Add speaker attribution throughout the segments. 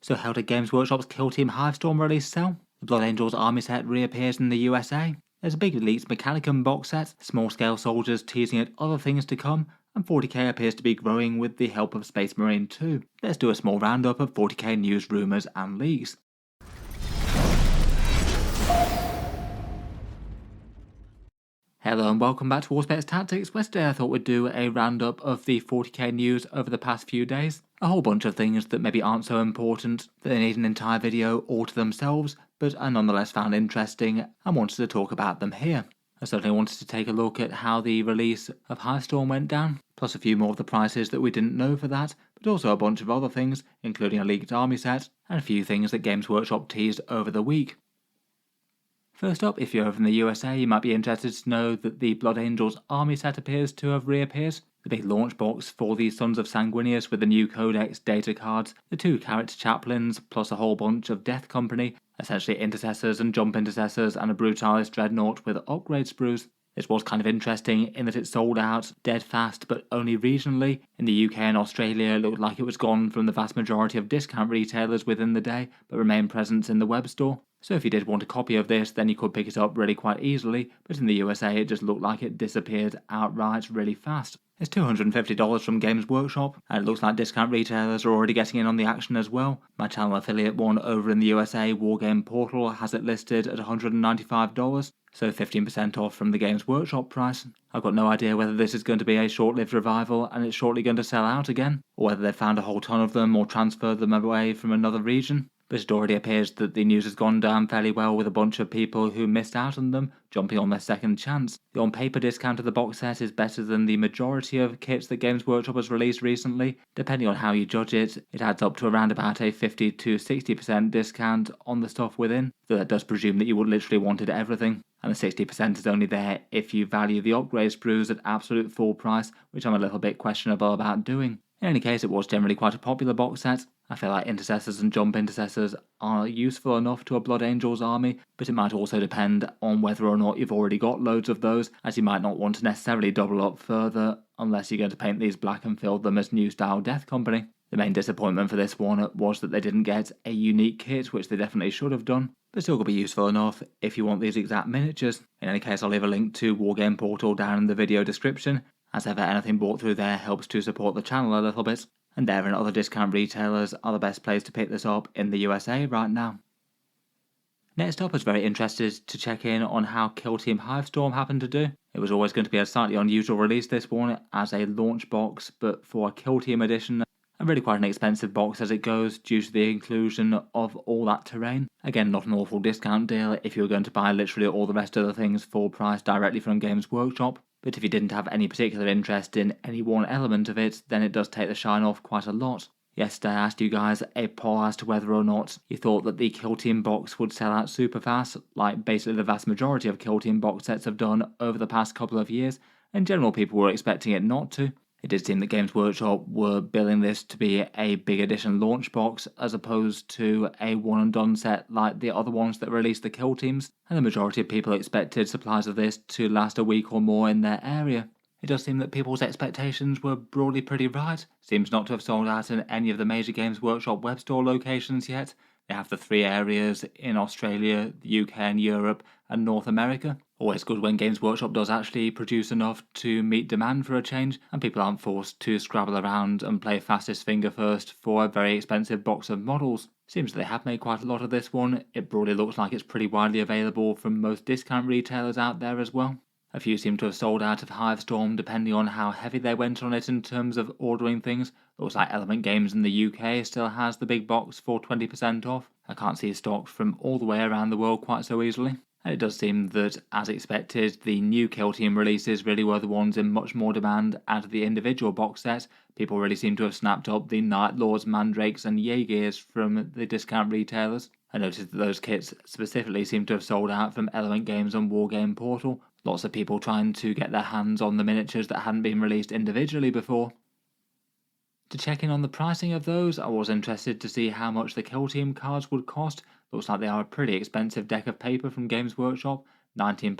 Speaker 1: So how did Games Workshop's Kill Team Hivestorm release sell? The Blood Angels army set reappears in the USA. There's a big released Mechanicum box set, small-scale soldiers teasing at other things to come, and 40k appears to be growing with the help of Space Marine 2. Let's do a small roundup of 40k news, rumours and leaks. Hello and welcome back to Warspace Tactics, where today I thought we'd do a roundup of the 40k news over the past few days. A whole bunch of things that maybe aren't so important that they need an entire video all to themselves, but I nonetheless found interesting and wanted to talk about them here. I certainly wanted to take a look at how the release of Hivestorm went down, plus a few more of the prices that we didn't know for that, but also a bunch of other things, including a leaked army set, and a few things that Games Workshop teased over the week. First up, if you're over in the USA, you might be interested to know that the Blood Angels army set appears to have reappeared. The big launch box for the Sons of Sanguinius with the new codex, data cards, the 2 character chaplains, plus a whole bunch of Death Company, essentially intercessors and jump intercessors, and a Brutalis dreadnought with upgrade sprues. This was kind of interesting in that it sold out dead fast, but only regionally. In the UK and Australia, it looked like it was gone from the vast majority of discount retailers within the day, but remained present in the web store. So if you did want a copy of this, then you could pick it up really quite easily, but in the USA it just looked like it disappeared outright really fast. It's $250 from Games Workshop, and it looks like discount retailers are already getting in on the action as well. My channel affiliate one over in the USA, Wargame Portal, has it listed at $195, so 15% off from the Games Workshop price. I've got no idea whether this is going to be a short-lived revival and it's shortly going to sell out again, or whether they've found a whole ton of them or transferred them away from another region. But it already appears that the news has gone down fairly well, with a bunch of people who missed out on them jumping on their second chance. The on-paper discount of the box set is better than the majority of kits that Games Workshop has released recently. Depending on how you judge it, it adds up to around about a 50 to 60% discount on the stuff within. So that does presume that you would literally wanted everything. And the 60% is only there if you value the upgrade sprues at absolute full price, which I'm a little bit questionable about doing. In any case, it was generally quite a popular box set. I feel like intercessors and jump intercessors are useful enough to a Blood Angels army, but it might also depend on whether or not you've already got loads of those, as you might not want to necessarily double up further unless you're going to paint these black and fill them as new style Death Company. The main disappointment for this one was that they didn't get a unique kit, which they definitely should have done, but still could be useful enough if you want these exact miniatures. In any case, I'll leave a link to Wargame Portal down in the video description. As ever, anything bought through there helps to support the channel a little bit, and there and other discount retailers are the best place to pick this up in the USA right now. Next up, I was very interested to check in on how Kill Team Hivestorm happened to do. It was always going to be a slightly unusual release, this one, as a launch box, but for a Kill Team edition, and really quite an expensive box as it goes due to the inclusion of all that terrain. Again, not an awful discount deal if you were going to buy literally all the rest of the things full price directly from Games Workshop. But if you didn't have any particular interest in any one element of it, then it does take the shine off quite a lot. Yesterday I asked you guys a poll as to whether or not you thought that the Kill Team box would sell out super fast, like basically the vast majority of Kill Team box sets have done over the past couple of years. In general, people were expecting it not to. It did seem that Games Workshop were billing this to be a big edition launch box as opposed to a one and done set like the other ones that released the Kill Teams, and the majority of people expected supplies of this to last a week or more in their area. It does seem that people's expectations were broadly pretty right. Seems not to have sold out in any of the major Games Workshop web store locations yet. They have the 3 areas in Australia, the UK and Europe, and North America. Always good when Games Workshop does actually produce enough to meet demand for a change, and people aren't forced to scrabble around and play fastest finger first for a very expensive box of models. Seems they have made quite a lot of this one. It broadly looks like it's pretty widely available from most discount retailers out there as well. A few seem to have sold out of Hivestorm depending on how heavy they went on it in terms of ordering things. Looks like Element Games in the UK still has the big box for 20% off. I can't see stock from all the way around the world quite so easily. And it does seem that, as expected, the new Kill Team releases really were the ones in much more demand out of the individual box set. People really seem to have snapped up the Night Lords, Mandrakes and Jaegers from the discount retailers. I noticed that those kits specifically seem to have sold out from Element Games and Wargame Portal. Lots of people trying to get their hands on the miniatures that hadn't been released individually before. To check in on the pricing of those, I was interested to see how much the Kill Team cards would cost. Looks like they are a pretty expensive deck of paper from Games Workshop, £19,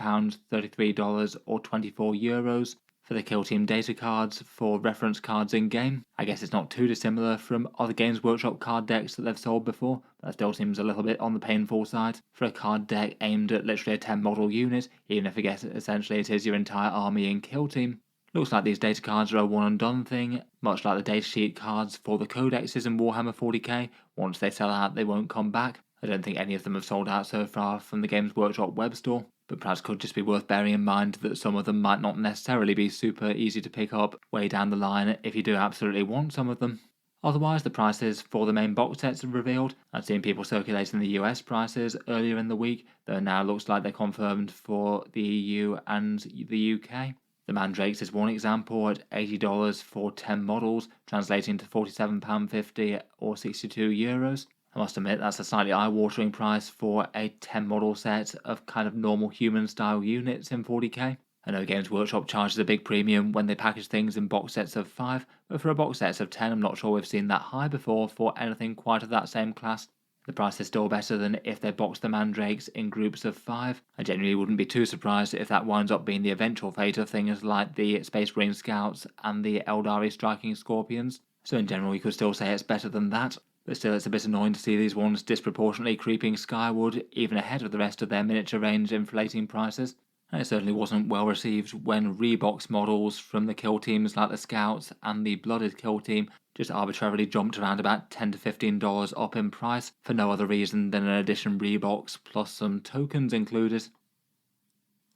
Speaker 1: $33 or €24. For the Kill Team data cards for reference cards in-game, I guess it's not too dissimilar from other Games Workshop card decks that they've sold before, but that still seems a little bit on the painful side. For a card deck aimed at literally a 10 model unit, even if I guess essentially it is your entire army in Kill Team. Looks like these data cards are a one and done thing, much like the datasheet cards for the codexes in Warhammer 40k. Once they sell out, they won't come back. I don't think any of them have sold out so far from the Games Workshop web store, but perhaps could just be worth bearing in mind that some of them might not necessarily be super easy to pick up way down the line if you do absolutely want some of them. Otherwise, the prices for the main box sets are revealed. I've seen people circulating the US prices earlier in the week, though now looks like they're confirmed for the EU and the UK. The Mandrakes is one example at $80 for 10 models, translating to £47.50 or €62. I must admit that's a slightly eye-watering price for a 10 model set of kind of normal human-style units in 40k. I know Games Workshop charges a big premium when they package things in box sets of 5, but for a box set of 10 I'm not sure we've seen that high before for anything quite of that same class. The price is still better than if they box the Mandrakes in groups of 5. I genuinely wouldn't be too surprised if that winds up being the eventual fate of things like the Space Marine Scouts and the Eldari Striking Scorpions. So in general you could still say it's better than that, but still it's a bit annoying to see these ones disproportionately creeping skyward, even ahead of the rest of their miniature range inflating prices. And it certainly wasn't well received when rebox models from the kill teams like the Scouts and the Blooded kill team just arbitrarily jumped around about $10 to $15 up in price for no other reason than an edition rebox plus some tokens included.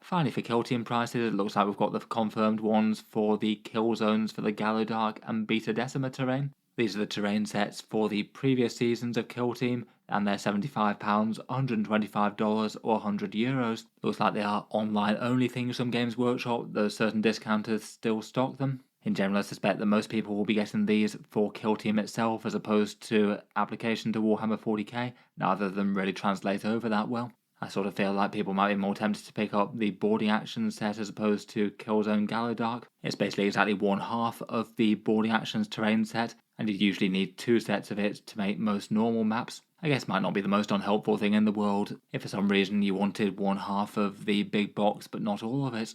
Speaker 1: Finally, for kill team prices, it looks like we've got the confirmed ones for the kill zones for the Gallowdark and Beta Decima terrain. These are the terrain sets for the previous seasons of Kill Team, and they're £75, $125 or €100. Looks like they are online only things from Games Workshop, though certain discounters still stock them. In general, I suspect that most people will be getting these for Kill Team itself as opposed to application to Warhammer 40k, neither of them really translate over that well. I sort of feel like people might be more tempted to pick up the boarding action set as opposed to Killzone Gallowdark. It's basically exactly one half of the boarding actions terrain set, and you usually need 2 sets of it to make most normal maps. I guess might not be the most unhelpful thing in the world if for some reason you wanted one half of the big box but not all of it.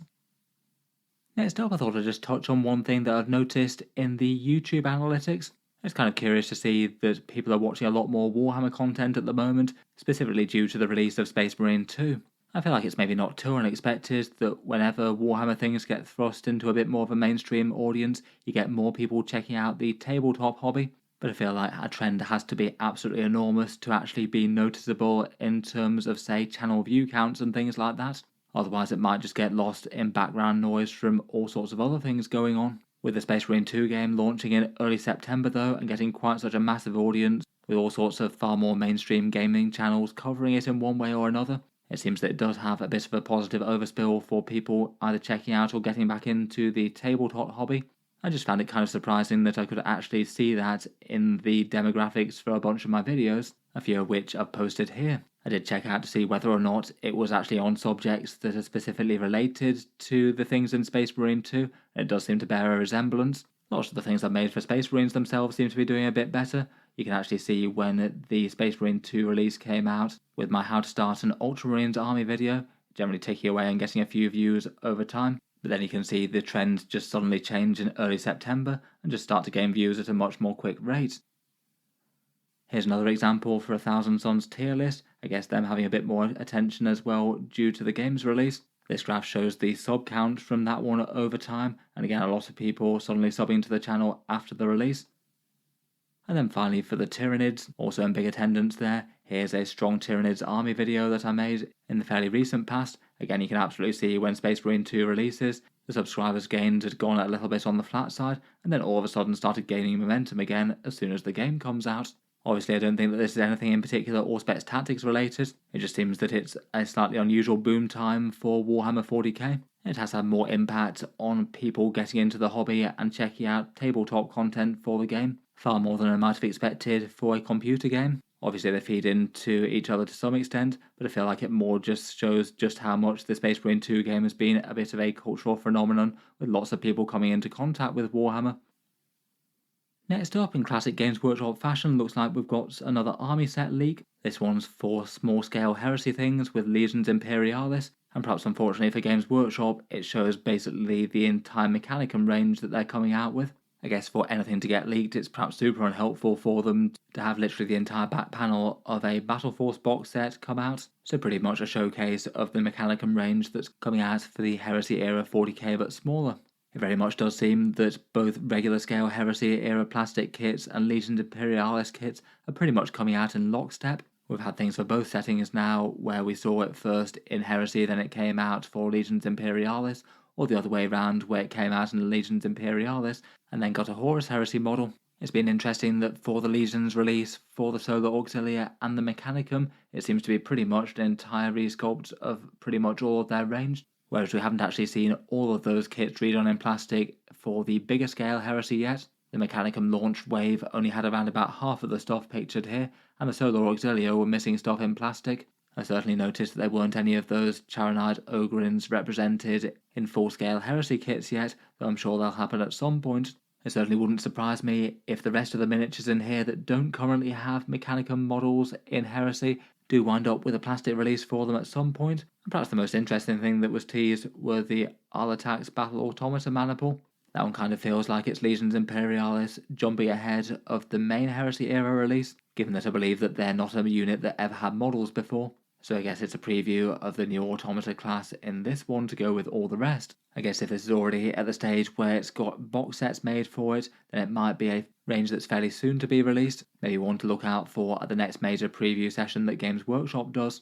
Speaker 1: Next up, I thought I'd just touch on one thing that I've noticed in the YouTube analytics. It's kind of curious to see that people are watching a lot more Warhammer content at the moment, specifically due to the release of Space Marine 2. I feel like it's maybe not too unexpected that whenever Warhammer things get thrust into a bit more of a mainstream audience, you get more people checking out the tabletop hobby. But I feel like a trend has to be absolutely enormous to actually be noticeable in terms of, say, channel view counts and things like that. Otherwise it might just get lost in background noise from all sorts of other things going on. With the Space Marine 2 game launching in early September though, and getting quite such a massive audience, with all sorts of far more mainstream gaming channels covering it in one way or another, it seems that it does have a bit of a positive overspill for people either checking out or getting back into the tabletop hobby. I just found it kind of surprising that I could actually see that in the demographics for a bunch of my videos, a few of which I've posted here. I did check out to see whether or not it was actually on subjects that are specifically related to the things in Space Marine 2, and it does seem to bear a resemblance. Lots of the things I've made for Space Marines themselves seem to be doing a bit better. You can actually see when the Space Marine 2 release came out, with my How to Start an Ultramarines Army video, generally taking away and getting a few views over time. But then you can see the trend just suddenly change in early September and just start to gain views at a much more quick rate. Here's another example for a Thousand Sons tier list, I guess them having a bit more attention as well due to the game's release. This graph shows the sub count from that one over time, and again a lot of people suddenly subbing to the channel after the release. And then finally for the Tyranids, also in big attendance there, here's a strong Tyranids army video that I made in the fairly recent past. Again, you can absolutely see when Space Marine 2 releases, the subscribers gained had gone a little bit on the flat side, and then all of a sudden started gaining momentum again as soon as the game comes out. Obviously, I don't think that this is anything in particular Auspex Tactics related. It just seems that it's a slightly unusual boom time for Warhammer 40k. It has had more impact on people getting into the hobby and checking out tabletop content for the game, far more than I might have expected for a computer game. Obviously, they feed into each other to some extent, but I feel like it more just shows just how much the Space Marine 2 game has been a bit of a cultural phenomenon, with lots of people coming into contact with Warhammer. Next up, in classic Games Workshop fashion, looks like we've got another army set leak. This one's for small-scale heresy things with Legions Imperialis, and perhaps unfortunately for Games Workshop, it shows basically the entire Mechanicum range that they're coming out with. I guess for anything to get leaked, it's perhaps super unhelpful for them to have literally the entire back panel of a Battle Force box set come out. So pretty much a showcase of the Mechanicum range that's coming out for the Heresy era 40k but smaller. It very much does seem that both regular scale Heresy era plastic kits and Legions Imperialis kits are pretty much coming out in lockstep. We've had things for both settings now, where we saw it first in Heresy, then it came out for Legions Imperialis, or the other way around, where it came out in Legions Imperialis, and then got a Horus Heresy model. It's been interesting that for the Legions release, for the Solar Auxilia and the Mechanicum, it seems to be pretty much an entire resculpt of pretty much all of their range, whereas we haven't actually seen all of those kits redone in plastic for the bigger scale Heresy yet. The Mechanicum launch wave only had around about half of the stuff pictured here, and the Solar Auxilia were missing stuff in plastic. I certainly noticed that there weren't any of those Charonite Ogryns represented in full-scale Heresy kits yet, though I'm sure they'll happen at some point. It certainly wouldn't surprise me if the rest of the miniatures in here that don't currently have Mechanicum models in Heresy do wind up with a plastic release for them at some point. And perhaps the most interesting thing that was teased were the Arlatax Battle Automata maniple. That one kind of feels like it's Legions Imperialis jumping ahead of the main Heresy era release, given that I believe that they're not a unit that ever had models before. So I guess it's a preview of the new Automata class in this one to go with all the rest. I guess if this is already at the stage where it's got box sets made for it, then it might be a range that's fairly soon to be released. Maybe one to look out for at the next major preview session that Games Workshop does.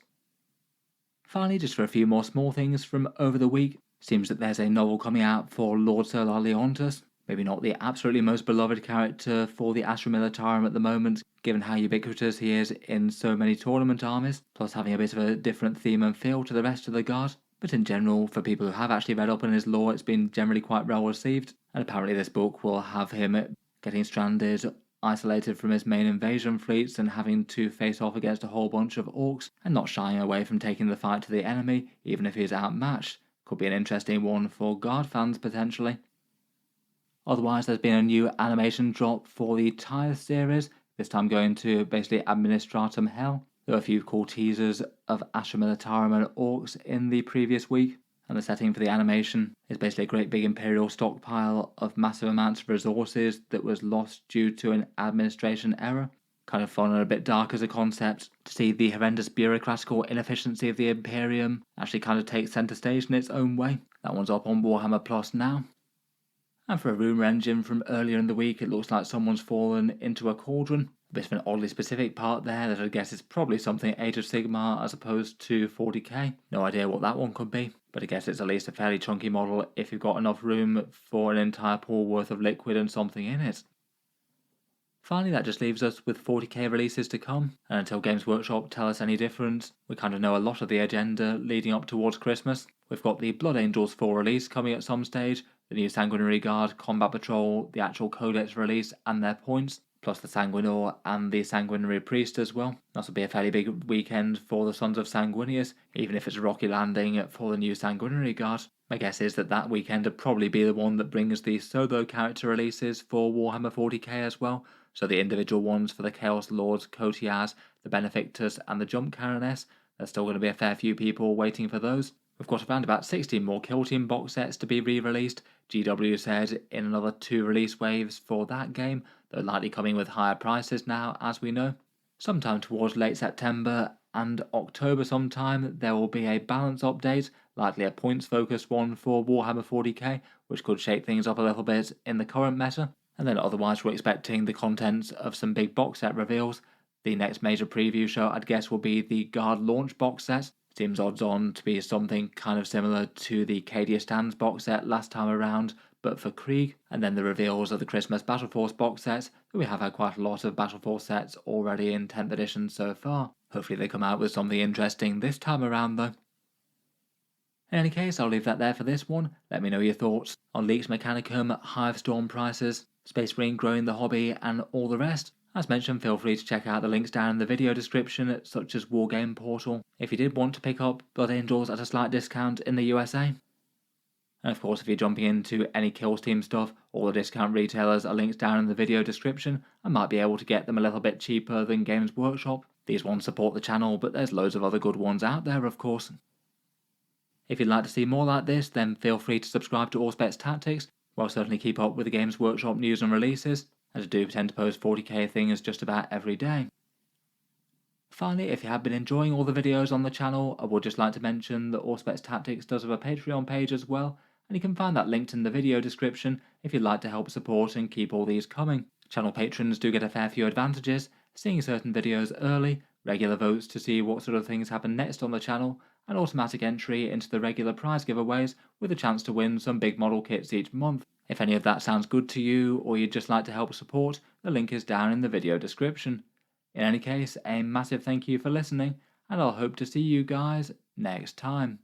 Speaker 1: Finally, just for a few more small things from over the week, seems that there's a novel coming out for Lord Solar Leontus. Maybe not the absolutely most beloved character for the Astra Militarum at the moment, given how ubiquitous he is in so many tournament armies, plus having a bit of a different theme and feel to the rest of the Guard. But in general, for people who have actually read up on his lore, it's been generally quite well received, and apparently this book will have him getting stranded, isolated from his main invasion fleets and having to face off against a whole bunch of orcs, and not shying away from taking the fight to the enemy, even if he is outmatched. Could be an interesting one for Guard fans potentially. Otherwise, there's been a new animation drop for the Tithe series, this time going to basically Administratum Hell. There were a few cool teasers of Astra Militarum and Orcs in the previous week, and the setting for the animation is basically a great big Imperial stockpile of massive amounts of resources that was lost due to an administration error. Kind of fun and a bit dark as a concept to see the horrendous bureaucratical inefficiency of the Imperium actually kind of take centre stage in its own way. That one's up on Warhammer Plus now. And for a rumour engine from earlier in the week, it looks like someone's fallen into a cauldron. A bit of an oddly specific part there that I guess is probably something Age of Sigmar as opposed to 40k. No idea what that one could be, but I guess it's at least a fairly chunky model if you've got enough room for an entire pool worth of liquid and something in it. Finally, that just leaves us with 40k releases to come, and until Games Workshop tell us any different, we kind of know a lot of the agenda leading up towards Christmas. We've got the Blood Angels 4 release coming at some stage, the new Sanguinary Guard, Combat Patrol, the actual Codex release and their points, plus the Sanguinor and the Sanguinary Priest as well. This will be a fairly big weekend for the Sons of Sanguinius, even if it's a rocky landing for the new Sanguinary Guard. My guess is that that weekend would probably be the one that brings the solo character releases for Warhammer 40k as well, so the individual ones for the Chaos Lords, Kotias, the Benefactors and the Jump Caroness. There's still going to be a fair few people waiting for those. We've got around about 16 more Kill Team box sets to be re-released. GW said in another 2 release waves for that game, they're likely coming with higher prices now, as we know. Sometime towards late September and October sometime, there will be a balance update, likely a points-focused one for Warhammer 40k, which could shake things up a little bit in the current meta. And then otherwise we're expecting the contents of some big box set reveals. The next major preview show I'd guess will be the Guard launch box set. Seems odds on to be something kind of similar to the Cadia Stands box set last time around, but for Krieg, and then the reveals of the Christmas Battle Force box sets. We have had quite a lot of Battle Force sets already in 10th edition so far. Hopefully they come out with something interesting this time around though. In any case, I'll leave that there for this one. Let me know your thoughts on leaks Mechanicum, Hivestorm prices, Space Marine growing the hobby, and all the rest. As mentioned, feel free to check out the links down in the video description, such as Wargame Portal, if you did want to pick up Blood Angels at a slight discount in the USA. And of course, if you're jumping into any Kills Team stuff, all the discount retailers are linked down in the video description. I might be able to get them a little bit cheaper than Games Workshop. These ones support the channel, but there's loads of other good ones out there, of course. If you'd like to see more like this, then feel free to subscribe to Auspex Tactics, where I'll certainly keep up with the Games Workshop news and releases, as I do tend to post 40k things just about every day. Finally, if you have been enjoying all the videos on the channel, I would just like to mention that Auspex Tactics does have a Patreon page as well, and you can find that linked in the video description if you'd like to help support and keep all these coming. Channel patrons do get a fair few advantages, seeing certain videos early, regular votes to see what sort of things happen next on the channel, and automatic entry into the regular prize giveaways with a chance to win some big model kits each month. If any of that sounds good to you, or you'd just like to help support, the link is down in the video description. In any case, a massive thank you for listening, and I'll hope to see you guys next time.